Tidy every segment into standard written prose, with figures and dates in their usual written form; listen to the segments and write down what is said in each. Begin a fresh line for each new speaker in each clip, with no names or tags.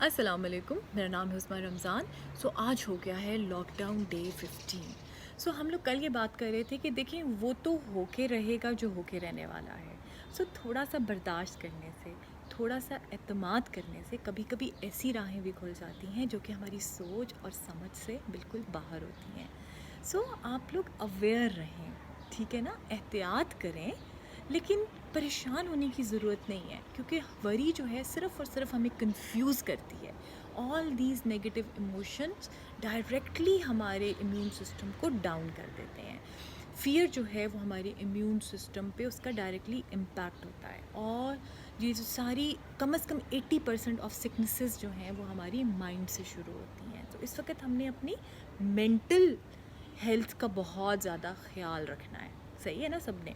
السلام علیکم، میرا نام ہے عثمان رمضان۔ آج ہو گیا ہے لاک ڈاؤن ڈے 15۔ ہم لوگ کل یہ بات کر رہے تھے کہ دیکھیں وہ تو ہو کے رہے گا جو ہو کے رہنے والا ہے۔ تھوڑا سا برداشت کرنے سے، تھوڑا سا اعتماد کرنے سے کبھی کبھی ایسی راہیں بھی کھل جاتی ہیں جو کہ ہماری سوچ اور سمجھ سے بالکل باہر ہوتی ہیں۔ آپ لوگ اویئر رہیں، ٹھیک ہے نا، احتیاط کریں، لیکن پریشان ہونے کی ضرورت نہیں ہے، کیونکہ وری جو ہے صرف اور صرف ہمیں کنفیوز کرتی ہے۔ All these negative emotions directly ہمارے امیون سسٹم کو ڈاؤن کر دیتے ہیں۔ فیئر جو ہے وہ ہمارے امیون سسٹم پہ اس کا ڈائریکٹلی امپیکٹ ہوتا ہے، اور یہ جو ساری کم از کم 80% آف سکنسز جو ہیں وہ ہماری مائنڈ سے شروع ہوتی ہیں۔ تو اس وقت ہم نے اپنی مینٹل ہیلتھ کا بہت زیادہ خیال رکھنا ہے، صحیح ہے نا سب نے؟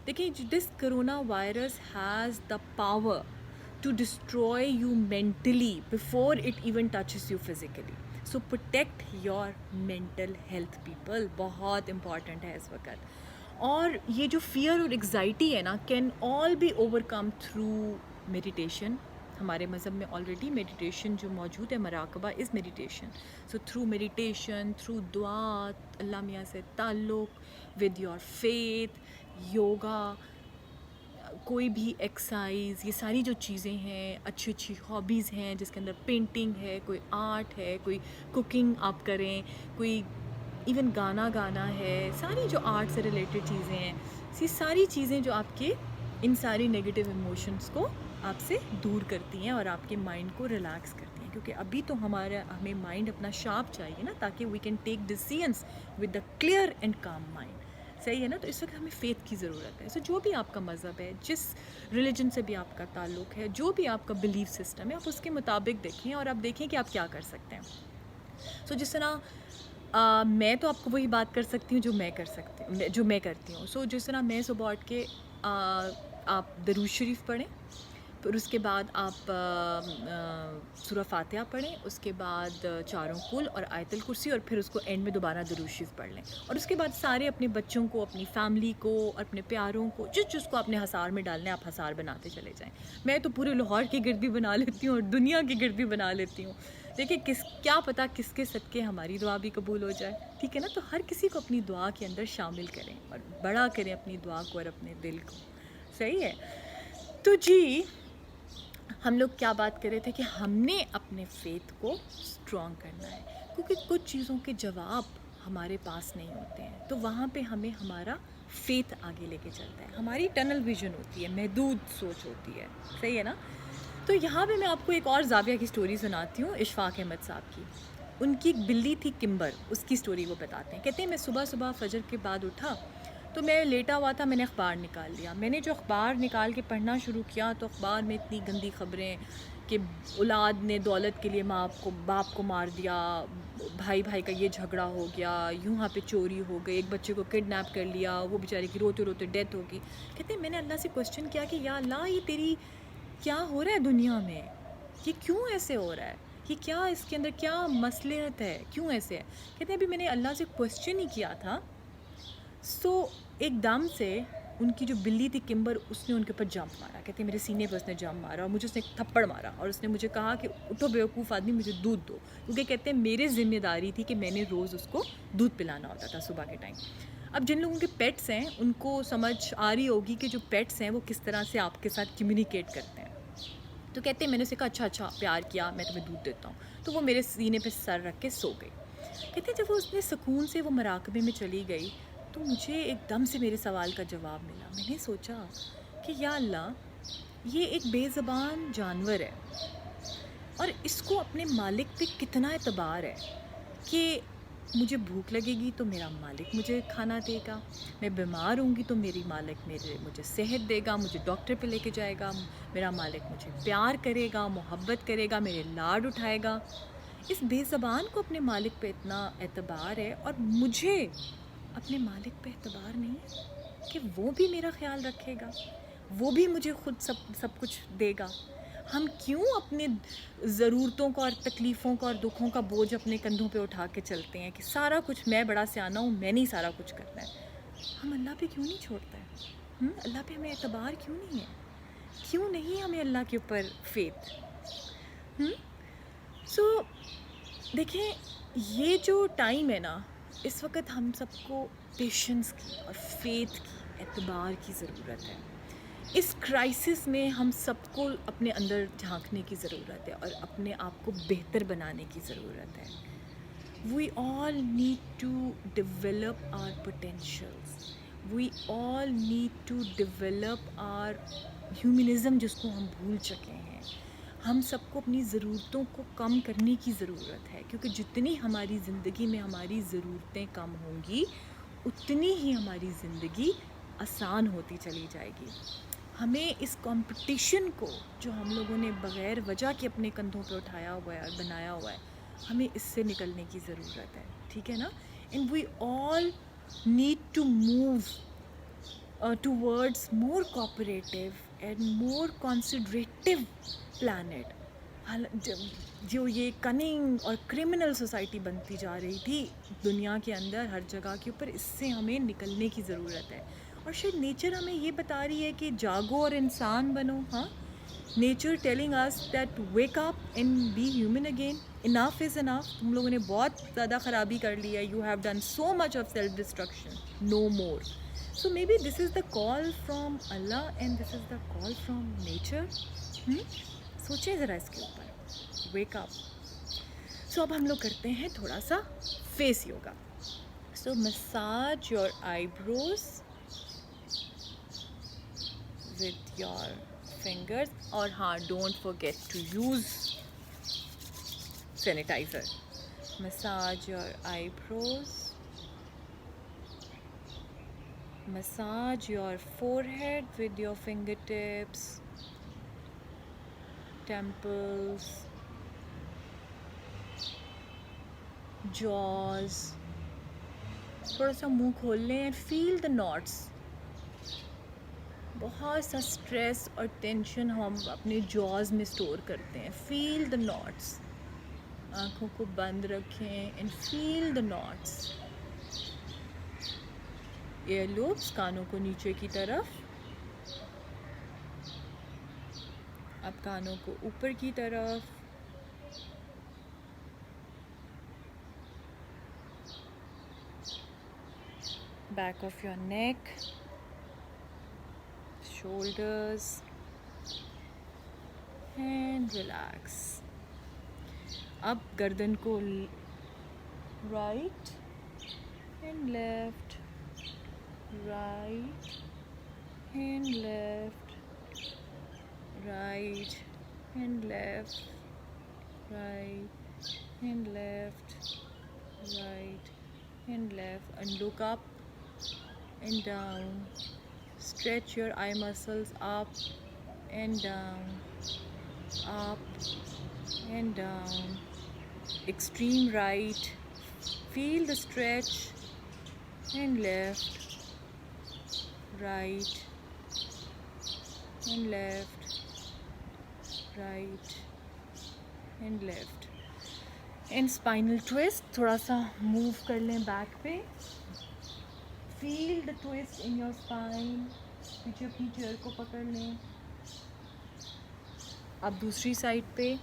دیکھیں، this corona virus has the power to destroy you mentally before it even touches you physically. Protect your mental health people, بہت امپورٹنٹ ہے اس وقت۔ اور یہ جو فیئر اور ایگزائٹی ہے نا، can all be overcome through meditation. ہمارے مذہب میں آلریڈی میڈیٹیشن جو موجود ہے، مراقبہ is meditation. Through meditation, through دعا، اللہ میاں سے تعلق، ود یور فیتھ، یوگا، کوئی بھی ایکسرسائز، یہ ساری جو چیزیں ہیں، اچھی اچھی ہابیز ہیں جس کے اندر پینٹنگ ہے، کوئی آرٹ ہے، کوئی کوکنگ آپ کریں، کوئی ایون گانا گانا ہے، ساری جو آرٹ سے ریلیٹڈ چیزیں ہیں، یہ ساری چیزیں جو آپ کے ان ساری نگیٹو ایموشنس کو آپ سے دور کرتی ہیں اور آپ کے مائنڈ کو ریلیکس کرتی ہیں، کیونکہ ابھی تو ہمیں مائنڈ اپنا شارپ چاہیے نا، تاکہ we can take decisions with the clear and calm mind, صحیح ہے نا؟ تو اس وقت ہمیں فیتھ کی ضرورت ہے۔ جو بھی آپ کا مذہب ہے، جس ریلیجن سے بھی آپ کا تعلق ہے، جو بھی آپ کا بلیف سسٹم ہے، آپ اس کے مطابق دیکھیں اور آپ دیکھیں کہ آپ کیا کر سکتے ہیں۔ جس طرح میں تو آپ کو وہی بات کر سکتی ہوں جو میں کرتی ہوں۔ جس طرح میں صبح اٹھ کے آپ درود شریف پڑھیں، پھر اس کے بعد آپ سورہ فاتحہ پڑھیں، اس کے بعد چاروں کل اور آیت الکرسی، اور پھر اس کو اینڈ میں دوبارہ درود شریف پڑھ لیں، اور اس کے بعد سارے اپنے بچوں کو، اپنی فیملی کو، اپنے پیاروں کو، جس کو اپنے حصار میں ڈالنا ہے آپ حصار بناتے چلے جائیں۔ میں تو پورے لاہور کی گرد بھی بنا لیتی ہوں اور دنیا کی گرد بھی بنا لیتی ہوں۔ دیکھیں کیا پتہ کس کے صدقے ہماری دعا بھی قبول ہو جائے، ٹھیک ہے نا؟ تو ہر کسی کو اپنی دعا کے اندر شامل کریں اور بڑا کریں اپنی دعا کو اور اپنے دل کو، صحیح ہے؟ تو ہم لوگ کیا بات کر رہے تھے کہ ہم نے اپنے فیتھ کو اسٹرانگ کرنا ہے، کیونکہ کچھ چیزوں کے جواب ہمارے پاس نہیں ہوتے ہیں، تو وہاں پہ ہمیں ہمارا فیتھ آگے لے کے چلتا ہے۔ ہماری ٹنل ویژن ہوتی ہے، محدود سوچ ہوتی ہے، صحیح ہے نا؟ تو یہاں پہ میں آپ کو ایک اور زاویہ کی سٹوری سناتی ہوں، اشفاق احمد صاحب کی۔ ان کی ایک بلی تھی کمبر، اس کی سٹوری وہ بتاتے ہیں۔ کہتے ہیں میں صبح صبح فجر کے بعد اٹھا تو میں لیٹا ہوا تھا، میں نے اخبار نکال لیا۔ میں نے جو اخبار نکال کے پڑھنا شروع کیا تو اخبار میں اتنی گندی خبریں کہ اولاد نے دولت کے لیے باپ کو مار دیا، بھائی کا یہ جھگڑا ہو گیا، یہاں پہ چوری ہو گئی، ایک بچے کو کڈنیپ کر لیا، وہ بیچارے کی روتے روتے ڈیتھ ہوگی۔ کہتے ہیں میں نے اللہ سے کوسچن کیا کہ یا اللہ، یہ تیری کیا ہو رہا ہے دنیا میں؟ یہ کیوں ایسے ہو رہا ہے؟ یہ کیا اس کے اندر کیا مصلحت ہے؟ کیوں ایسے ہے؟ کہتے ہیں ابھی میں نے اللہ سے کوسچن ہی کیا تھا، ایک دم سے ان کی جو بلی تھی کمبر، اس نے ان کے اوپر جمپ مارا۔ کہتے ہیں میرے سینے پہ اس نے جمپ مارا اور مجھے اس نے ایک تھپڑ مارا، اور اس نے مجھے کہا کہ اٹھو بیوقوف آدمی، مجھے دودھ دو، کیونکہ کہتے ہیں میرے ذمہ داری تھی کہ میں نے روز اس کو دودھ پلانا ہوتا تھا صبح کے ٹائم۔ اب جن لوگوں کے پیٹس ہیں ان کو سمجھ آ رہی ہوگی کہ جو پیٹس ہیں وہ کس طرح سے آپ کے ساتھ کمیونیکیٹ کرتے ہیں۔ تو کہتے ہیں میں نے اسے کہا اچھا پیار کیا، میں تمہیں دودھ دیتا ہوں، تو وہ میرے سینے پہ سر رکھ کے سو گئی۔ کہتے ہیں جب وہ اس نے سکون سے وہ مراقبے میں چلی گئی تو مجھے ایک دم سے میرے سوال کا جواب ملا۔ میں نے سوچا کہ یا اللہ، یہ ایک بے زبان جانور ہے اور اس کو اپنے مالک پہ کتنا اعتبار ہے کہ مجھے بھوک لگے گی تو میرا مالک مجھے کھانا دے گا، میں بیمار ہوں گی تو میری مالک مجھے صحت دے گا، مجھے ڈاکٹر پہ لے کے جائے گا، میرا مالک مجھے پیار کرے گا، محبت کرے گا، میرے لاڈ اٹھائے گا۔ اس بے زبان کو اپنے مالک پہ اتنا اعتبار ہے اور مجھے اپنے مالک پہ اعتبار نہیں ہے کہ وہ بھی میرا خیال رکھے گا، وہ بھی مجھے خود سب کچھ دے گا۔ ہم کیوں اپنے ضرورتوں کا اور تکلیفوں کا اور دکھوں کا بوجھ اپنے کندھوں پہ اٹھا کے چلتے ہیں کہ سارا کچھ میں بڑا سیانہ ہوں، میں نہیں سارا کچھ کرنا ہے؟ ہم اللہ پہ کیوں نہیں چھوڑتے ہیں؟ اللہ پہ ہمیں اعتبار کیوں نہیں ہے؟ کیوں نہیں ہمیں اللہ کے اوپر فیتھ؟ دیکھیں یہ جو ٹائم ہے نا، اس وقت ہم سب کو پیشنس کی اور فیتھ کی، اعتبار کی ضرورت ہے. اس کرائسس میں ہم سب کو اپنے اندر جھانکنے کی ضرورت ہے اور اپنے آپ کو بہتر بنانے کی ضرورت ہے. We all need to develop our potentials. We all need to develop our humanism, جس کو ہم بھول چکے ہیں. ہم سب کو اپنی ضرورتوں کو کم کرنے کی ضرورت ہے، کیونکہ جتنی ہماری زندگی میں ہماری ضرورتیں کم ہوں گی اتنی ہی ہماری زندگی آسان ہوتی چلی جائے گی. ہمیں اس کمپٹیشن کو جو ہم لوگوں نے بغیر وجہ کے اپنے کندھوں پہ اٹھایا ہوا ہے اور بنایا ہوا ہے، ہمیں اس سے نکلنے کی ضرورت ہے. ٹھیک ہے نا؟ And we all need to move towards more cooperative and more considerative planet. جو یہ کننگ اور کرمنل سوسائٹی بنتی جا رہی تھی دنیا کے اندر ہر جگہ کے اوپر، اس سے ہمیں نکلنے کی ضرورت ہے. اور شاید نیچر ہمیں یہ بتا رہی ہے کہ جاگو اور انسان بنو. ہاں، nature telling us that wake up and be human again. Enough is enough. تم لوگوں نے بہت زیادہ خرابی کر لی ہے. You have done so much of self destruction. No more. So maybe this is the call from Allah and this is the call from nature. سوچیں ذرا اس کے اوپر. Wake up. So اب ہم لوگ کرتے ہیں تھوڑا سا face yoga. So massage your eyebrows with your fingers. اور ہاں، don't forget to use sanitizer. Massage your eyebrows. Massage your forehead with your fingertips, temples, jaws. تھوڑا سا منہ کھول لیں and feel the knots. بہت سا اسٹریس اور ٹینشن ہم اپنے جاز میں اسٹور کرتے ہیں. فیل دا knots. آنکھوں کو بند رکھیں and feel the knots. Ear lobes, کانوں کو نیچے کی طرف، اب کانوں کو اوپر کی طرف. Back of your neck, shoulders and relax. اب گردن کو right and left, right and left, right and left, right and left, right and left, and look up and down. Stretch your eye muscles up and down, up and down. Extreme right, feel the stretch, and left, right and left, right and left. And spinal twist, تھوڑا سا move کر لیں back پہ. فیل the twist in your spine. پیچھے اپنی chair کو پکڑ لیں. اب دوسری سائڈ پہ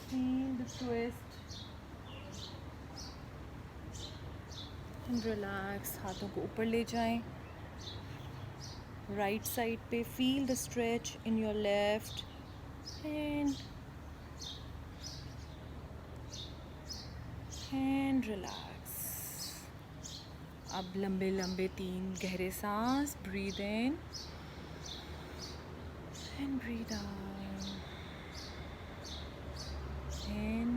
feel the twist and relax. ہاتھوں کو اوپر لے جائیں. رائٹ سائڈ پہ feel the stretch in your left and relax. اب لمبے لمبے 3 گہرے سانس. Breathe in and breathe out. In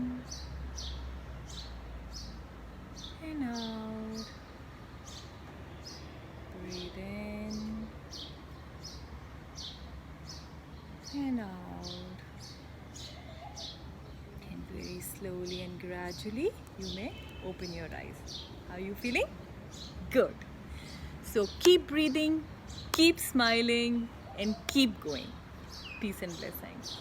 and out. Breathe in and out. And very slowly and gradually you may open your eyes. How are you feeling? Good. So keep breathing, keep smiling, and keep going. Peace and blessings.